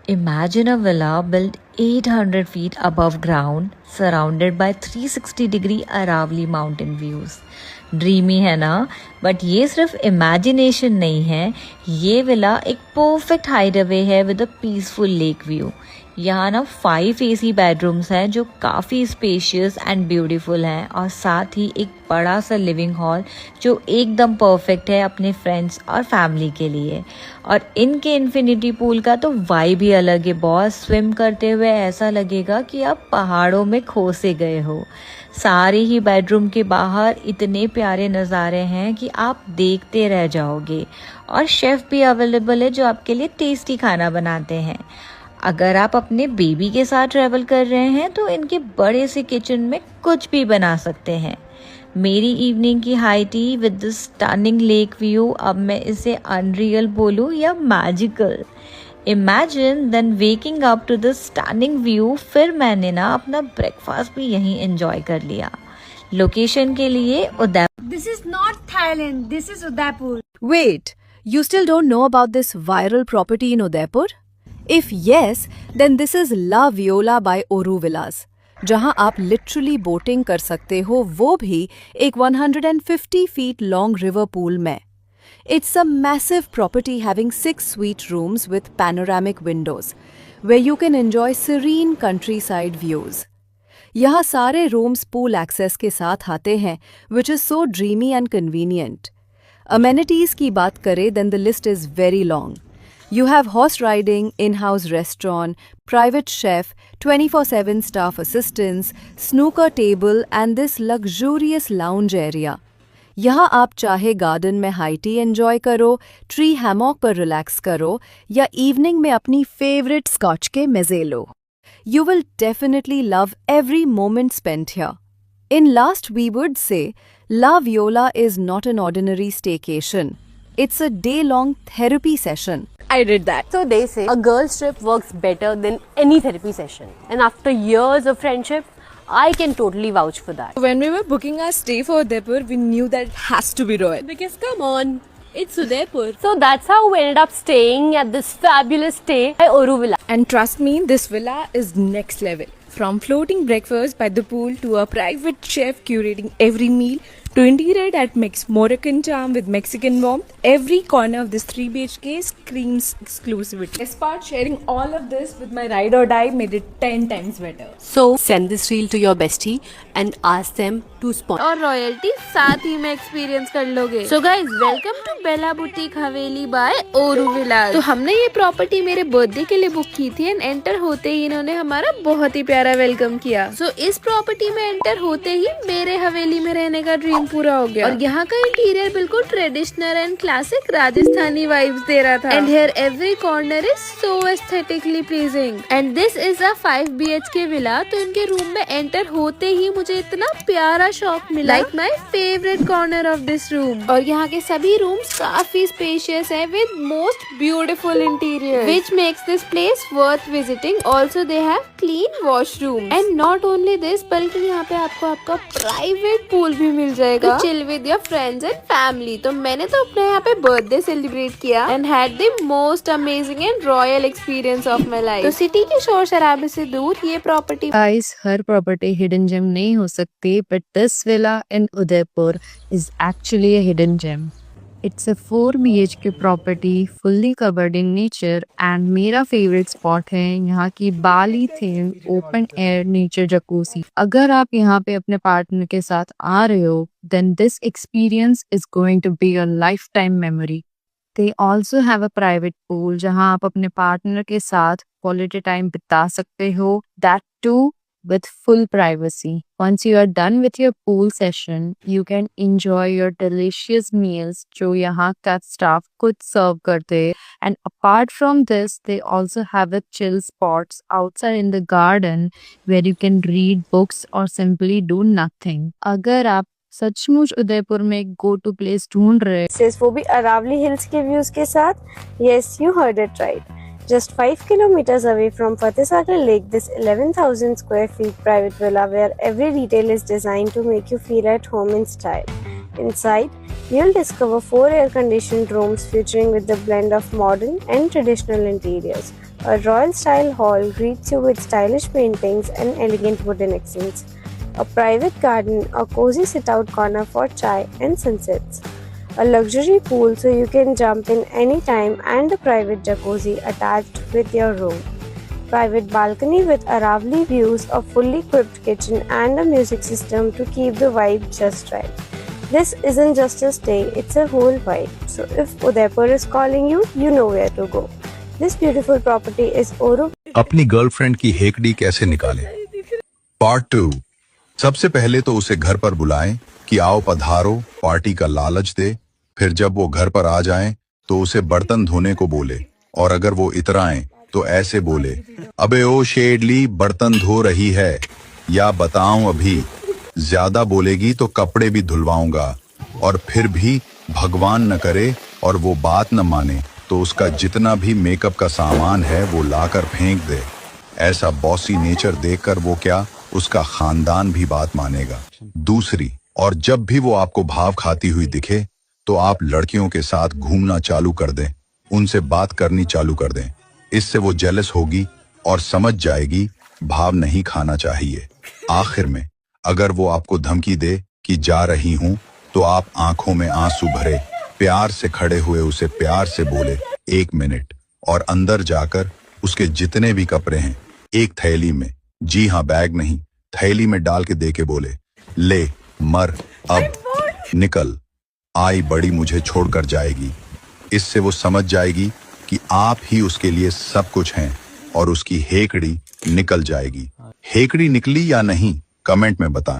Imagine a villa built 800 feet above ground, surrounded by 360-degree Aravalli mountain views. Dreamy है ना? But ये सिर्फ imagination नहीं है, ये विला एक परफेक्ट हाइडअवे है with a peaceful lake view. यहाँ ना 5 AC बेडरूम्स हैं जो काफ़ी स्पेशियस एंड ब्यूटीफुल हैं, और साथ ही एक बड़ा सा लिविंग हॉल जो एकदम परफेक्ट है अपने फ्रेंड्स और फैमिली के लिए। और इनके इन्फिनिटी पूल का तो वाइब ही अलग है बॉस। स्विम करते हुए ऐसा लगेगा कि आप पहाड़ों में खो से गए हो। सारे ही बेडरूम के बाहर इतने प्यारे नज़ारे हैं कि आप देखते रह जाओगे, और शेफ़ भी अवेलेबल है जो आपके लिए टेस्टी खाना बनाते हैं। अगर आप अपने बेबी के साथ ट्रैवल कर रहे हैं तो इनके बड़े से किचन में कुछ भी बना सकते हैं। मेरी इवनिंग की high tea with the stunning lake view, अब मैं इसे अनरियल बोलूँ या magical. Imagine then waking up to the stunning view. फिर मैंने ना अपना ब्रेकफास्ट भी यहीं एंजॉय कर लिया। लोकेशन के लिए Udaipur. This is not Thailand, this is Udaipur. Wait, you still don't know about this viral property in Udaipur? If yes, then this is La Viola by Oru Villas, जहां आप literally boating कर सकते हो, वो भी एक 150 feet long river pool में। It's a massive property having 6 suite rooms with panoramic windows, where you can enjoy serene countryside views. यहाँ सारे rooms pool access के साथ आते हैं, which is so dreamy and convenient. Amenities की बात करें, then the list is very long. You have horse riding, in-house restaurant, private chef, 24/7 staff assistance, snooker table and this luxurious lounge area. यहाँ आप चाहे गार्डन में high tea enjoy करो, tree hammock पर relax करो, या इवनिंग में अपनी फेवरेट स्कॉच के मजे लो। You will definitely love every moment spent here. In last, we would say, La Viola is not an ordinary staycation. It's a day-long therapy session. I did that. So they say a girl's trip works better than any therapy session. And after years of friendship, I can totally vouch for that. When we were booking our stay for Udaipur, we knew that it has to be royal. Because come on, it's Udaipur. So that's how we ended up staying at this fabulous stay by Oru Villa. And trust me, this villa is next level. From floating breakfast by the pool to a private chef curating every meal to interior that makes Moroccan charm with Mexican warmth, every corner of this 3 BHK screams exclusivity. As part sharing all of this with my ride or die made it 10 times better. So send this reel to your bestie and ask them to sponsor. और royalty साथ ही में experience कर लोगे। So guys, welcome to Bela boutique Haveli by Oru Vilas. तो हमने ये property मेरे birthday के लिए बुक की थी, एंड एंटर होते ही इन्होंने हमारा बहुत ही प्यारा वेलकम किया। So इस प्रॉपर्टी में एंटर होते ही मेरे हवेली में रहने का ड्रीम पूरा हो गया। और यहाँ का इंटीरियर बिल्कुल traditional and classic Rajasthani vibes दे रहा था। And here every corner is so aesthetically pleasing. And this is a 5 BHK villa. तो इनके रूम में एंटर होते ही मुझे इतना प्यारा शॉक मिला, like my favourite corner of this room. और यहाँ के सभी रूम्स काफी स्पेशियस है with most beautiful interior, which makes this place worth visiting. Also they have clean washroom. And not only this, बल्कि यहाँ पे आपको आपका प्राइवेट पूल भी मिल जाएगा, chill with your friends and family. तो मैंने तो अपने यहाँ पे बर्थडे सेलिब्रेट किया and had the most amazing and royal experience of my life. तो सिटी के शोर शराबे से दूर ये प्रॉपर्टी। गाइस, हर प्रॉपर्टी हिडन जेम नहीं हो सकती, but this villa in Udaipur is actually a hidden gem. It's a 4 BHK property fully covered in nature, and मेरा favorite spot है यहाँ की बाली थीम ओपन एयर नेचर जकूसी। अगर आप यहाँ पे अपने पार्टनर के साथ आ रहे हो, then this experience is going to be a lifetime memory. They also have a private pool जहाँ आप अपने पार्टनर के साथ quality time बिता सकते हो, that too with full privacy. Once you are done with your pool session, you can enjoy your delicious meals जो यहाँ का staff खुद serve करते हैं. And apart from this, they also have a chill spots outside in the garden where you can read books or simply do nothing. अगर आप सचमुच उदयपुर में एक गो टू प्लेस ढूंढ रहे हैं, वो भी अरावली हिल्स के व्यूज के साथ, yes, you heard it right. Just 5 kilometers away from Fateh Sagar Lake, this 11,000 square feet private villa where every detail is designed to make you feel at home in style. Inside, you'll discover 4 air-conditioned rooms featuring with the blend of modern and traditional interiors, A royal style hall greets you with stylish paintings and elegant wooden accents. A private garden, a cozy sit-out corner for chai and sunsets. A luxury pool so you can jump in anytime and a private jacuzzi attached with your room. Private balcony with Aravali views, a fully equipped kitchen and a music system to keep the vibe just right. This isn't just a stay, it's a whole vibe. So if Udaipur is calling you, you know where to go. This beautiful property is Oru. अपनी girlfriend की हेकड़ी कैसे निकालें? Part 2। सबसे पहले तो उसे घर पर बुलाएं कि आओ पधारो, पार्टी का लालच दे। फिर जब वो घर पर आ जाएं तो उसे बर्तन धोने को बोले, और अगर वो इतराएं तो ऐसे बोले, अबे ओ शेडली बर्तन धो रही है या बताऊं अभी? ज्यादा बोलेगी तो कपड़े भी धुलवाऊंगा। और फिर भी भगवान न करे और वो बात न माने तो उसका जितना भी मेकअप का सामान है वो लाकर फेंक दे। ऐसा बॉसी नेचर देखकर वो क्या, उसका खानदान भी बात मानेगा। दूसरी, और जब भी वो आपको भाव खाती हुई दिखे तो आप लड़कियों के साथ घूमना चालू कर दें, उनसे बात करनी चालू कर दें। इससे वो जेलस होगी और समझ जाएगी भाव नहीं खाना चाहिए। आखिर में अगर वो आपको धमकी दे कि जा रही हूं तो आप आंखों में आंसू भरे प्यार से खड़े हुए उसे प्यार से बोले 1 मिनट, और अंदर जाकर उसके जितने भी कपड़े हैं एक थैली में, जी हाँ बैग नहीं, थैली में डाल के दे के बोले, ले मर अब निकल, आई बड़ी मुझे छोड़कर जाएगी। इससे वो समझ जाएगी कि आप ही उसके लिए सब कुछ हैं और उसकी हेकड़ी निकल जाएगी। हेकड़ी निकली या नहीं कमेंट में बताएं।